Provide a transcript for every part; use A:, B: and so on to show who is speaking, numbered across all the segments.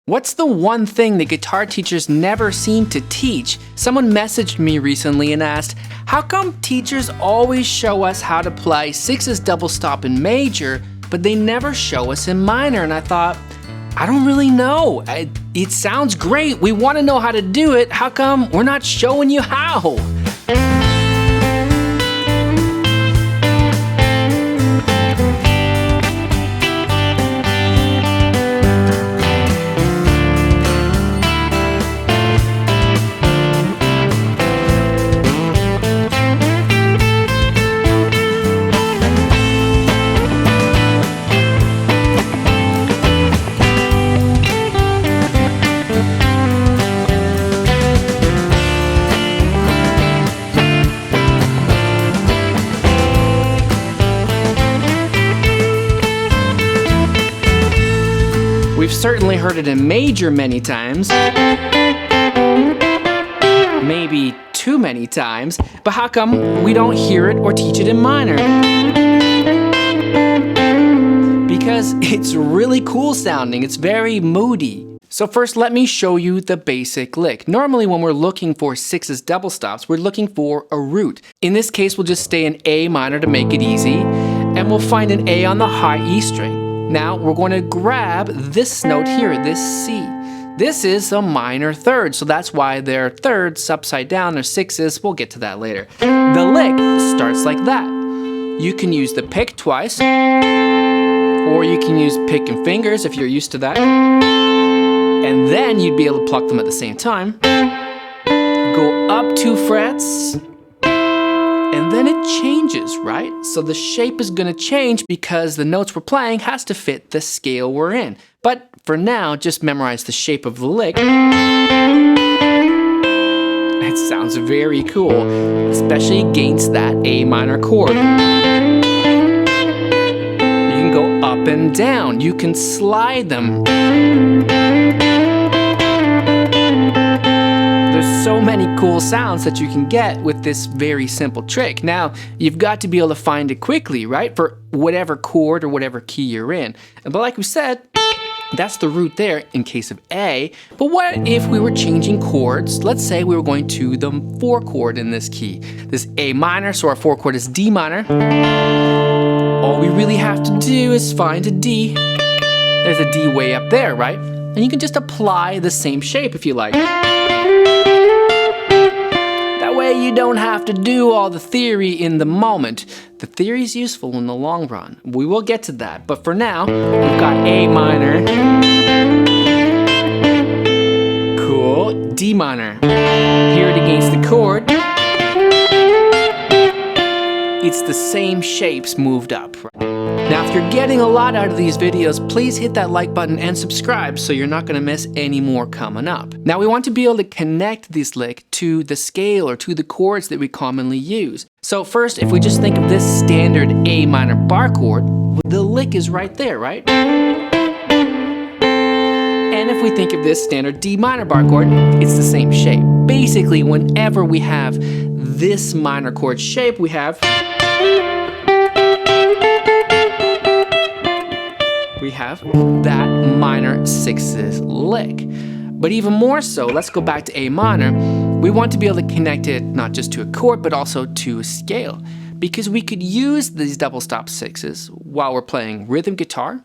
A: What's the one thing that guitar teachers never seem to teach? Someone messaged me recently and asked, how come teachers always show us how to play sixes double stop in major, but they never show us in minor? And I thought, I don't really know. It sounds great. We want to know how to do it. How come we're not showing you how? We've certainly heard it in major many times, maybe too many times, but how come we don't hear it or teach it in minor? Because it's really cool sounding, it's very moody. So first let me show you the basic lick. Normally when we're looking for sixes double stops, we're looking for a root. In this case, we'll just stay in A minor to make it easy, and we'll find an A on the high E string. Now we're going to grab this note here, this C. This is a minor third, so that's why they're thirds upside down, they're sixes. We'll get to that later. The lick starts like that. You can use the pick twice, or you can use pick and fingers if you're used to that. And then you'd be able to pluck them at the same time. Go up 2 frets. And then it changes, right? So the shape is going to change because the notes we're playing has to fit the scale we're in. But for now, just memorize the shape of the lick. It sounds very cool, especially against that A minor chord. You can go up and down. You can slide them. There's so many cool sounds that you can get with this very simple trick. Now, you've got to be able to find it quickly, right? For whatever chord or whatever key you're in. But like we said, that's the root there in case of A. But what if we were changing chords? Let's say we were going to the 4 chord in this key. This A minor, so our 4 chord is D minor. All we really have to do is find a D. There's a D way up there, right? And you can just apply the same shape if you like. That way you don't have to do all the theory in the moment. The theory is useful in the long run. We will get to that, but for now, we've got A minor. Cool. D minor. Hear it against the chord. It's the same shapes moved up. Now, if you're getting a lot out of these videos, please hit that like button and subscribe so you're not going to miss any more coming up. Now, we want to be able to connect this lick to the scale or to the chords that we commonly use. So first, if we just think of this standard A minor bar chord, the lick is right there, right? And if we think of this standard D minor bar chord, it's the same shape. Basically, whenever we have this minor chord shape, we have that minor sixes lick. But even more so, let's go back to A minor. We want to be able to connect it not just to a chord, but also to a scale. Because we could use these double stop sixes while we're playing rhythm guitar.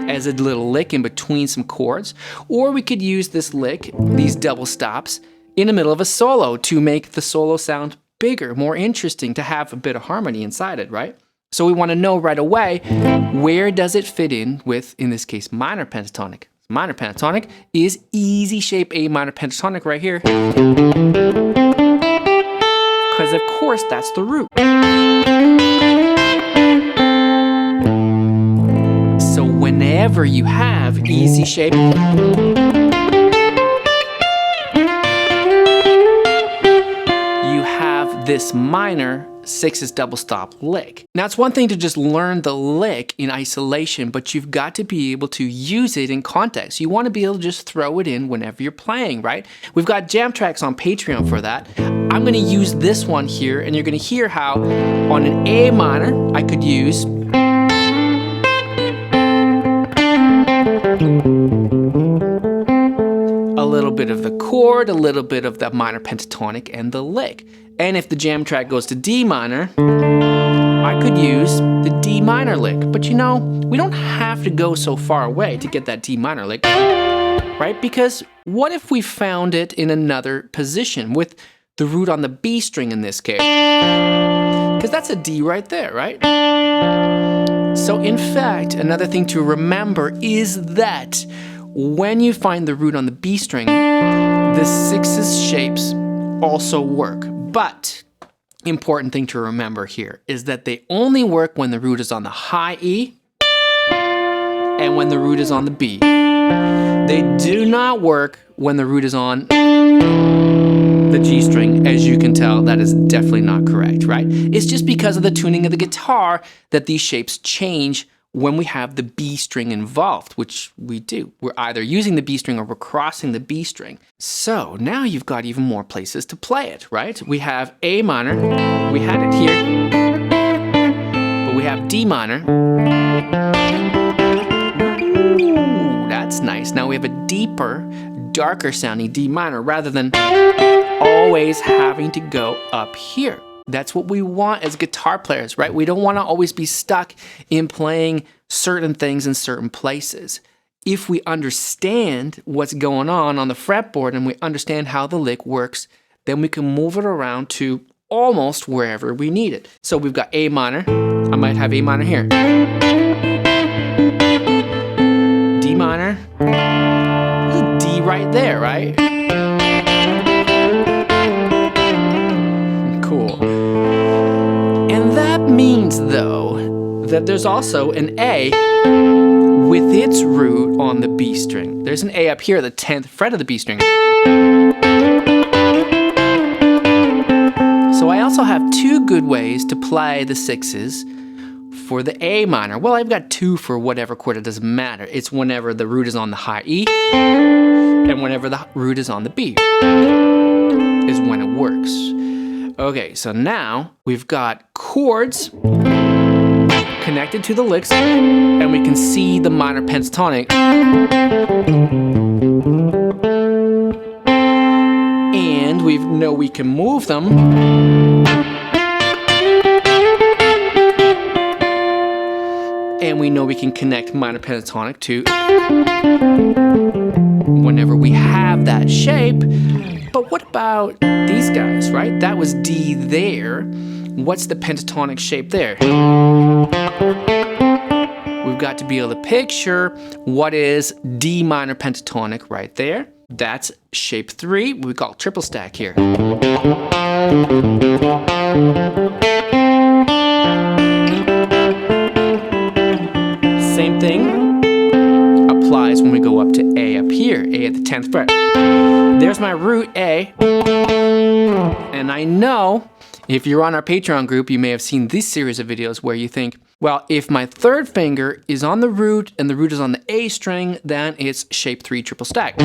A: As a little lick in between some chords. Or we could use this lick, these double stops, in the middle of a solo to make the solo sound bigger, more interesting, to have a bit of harmony inside it, right? So we want to know right away, where does it fit in with, in this case, minor pentatonic? Minor pentatonic is easy shape A minor pentatonic right here. Because of course that's the root. So whenever you have easy shape, this minor sixes double stop lick. Now, it's one thing to just learn the lick in isolation, but you've got to be able to use it in context. You want to be able to just throw it in whenever you're playing, right? We've got jam tracks on Patreon for that. I'm going to use this one here, and you're going to hear how on an A minor, I could use A little bit of the chord, a little bit of the minor pentatonic, and the lick. And if the jam track goes to D minor, I could use the D minor lick. But you know, we don't have to go so far away to get that D minor lick, right? Because what if we found it in another position with the root on the B string in this case? Because that's a D right there, right? So in fact, another thing to remember is that when you find the root on the B string, the sixes shapes also work. But important thing to remember here is that they only work when the root is on the high E and when the root is on the B. They do not work when the root is on the G string. As you can tell, that is definitely not correct, right? It's just because of the tuning of the guitar that these shapes change when we have the B string involved, which we do. We're either using the B string or we're crossing the B string. So now you've got even more places to play it, right? We have A minor, we had it here, but we have D minor. Ooh, that's nice. Now we have a deeper, darker sounding D minor rather than always having to go up here. That's what we want as guitar players, right? We don't want to always be stuck in playing certain things in certain places. If we understand what's going on the fretboard and we understand how the lick works, then we can move it around to almost wherever we need it. So we've got A minor. I might have A minor here. D minor. There's a D right there, right? Cool. And that means, though, that there's also an A with its root on the B string. There's an A up here, the 10th fret of the B string. So I also have two good ways to play the sixes for the A minor. Well, I've got two for whatever chord, it doesn't matter. It's whenever the root is on the high E and whenever the root is on the B is when it works. Okay, so now we've got chords connected to the licks, and we can see the minor pentatonic. And we know we can move them. And we know we can connect minor pentatonic to whenever we have that shape. But what about these guys, right? That was D there. What's the pentatonic shape there? We've got to be able to picture what is D minor pentatonic right there. That's shape 3. We call triple stack here. Same thing applies when we go up to A up here, A at the 10th fret. There's my root A, and I know if you're on our Patreon group, you may have seen this series of videos where you think, well, if my third finger is on the root and the root is on the A string, then it's shape 3 triple stack.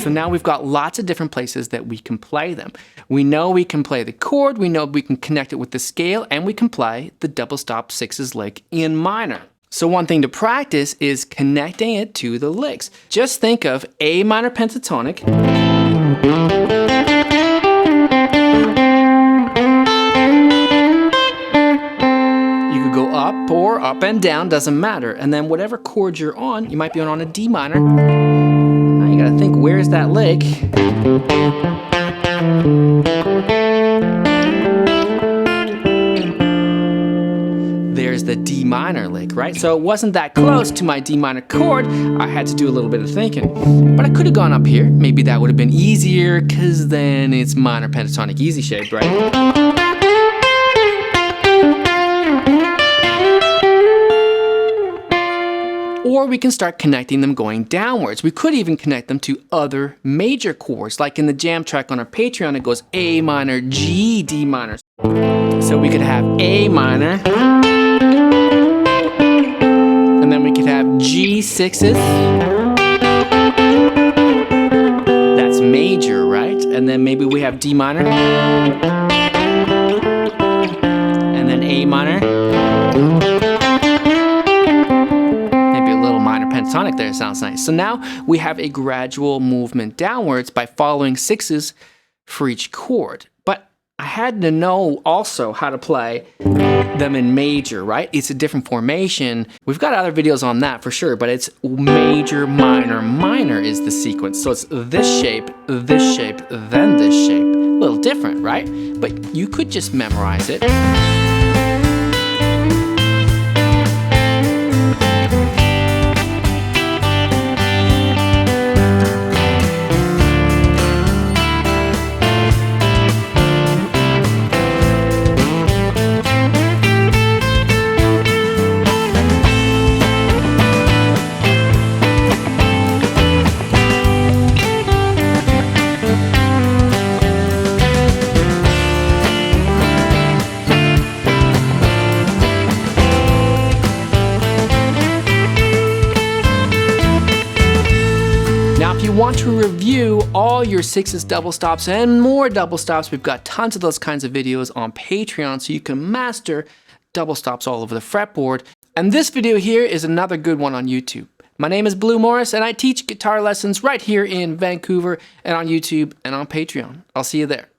A: So now we've got lots of different places that we can play them. We know we can play the chord, we know we can connect it with the scale, and we can play the double stop sixes lick in minor. So one thing to practice is connecting it to the licks. Just think of A minor pentatonic. You could go up or up and down, doesn't matter. And then whatever chord you're on, you might be on a D minor. Now you gotta think, where's that lick? There's the D minor lick, right? So it wasn't that close to my D minor chord. I had to do a little bit of thinking. But I could have gone up here. Maybe that would have been easier, because then it's minor pentatonic easy shaped, right? Or we can start connecting them going downwards. We could even connect them to other major chords. Like in the jam track on our Patreon, it goes A minor, G, D minor. So we could have A minor. And then we could have G sixes. That's major, right? and then maybe we have D minor, and then A minor, maybe a little minor pentatonic there, sounds nice. So now we have a gradual movement downwards by following sixes for each chord. But I had to know also how to play them in major, right? It's a different formation. We've got other videos on that for sure, but it's major, minor, minor is the sequence. So it's this shape, then this shape. A little different, right? But you could just memorize it. Now, if you want to review all your sixes double stops and more double stops, we've got tons of those kinds of videos on Patreon so you can master double stops all over the fretboard. And this video here is another good one on YouTube. My name is Blue Morris and I teach guitar lessons right here in Vancouver and on YouTube and on Patreon. I'll see you there.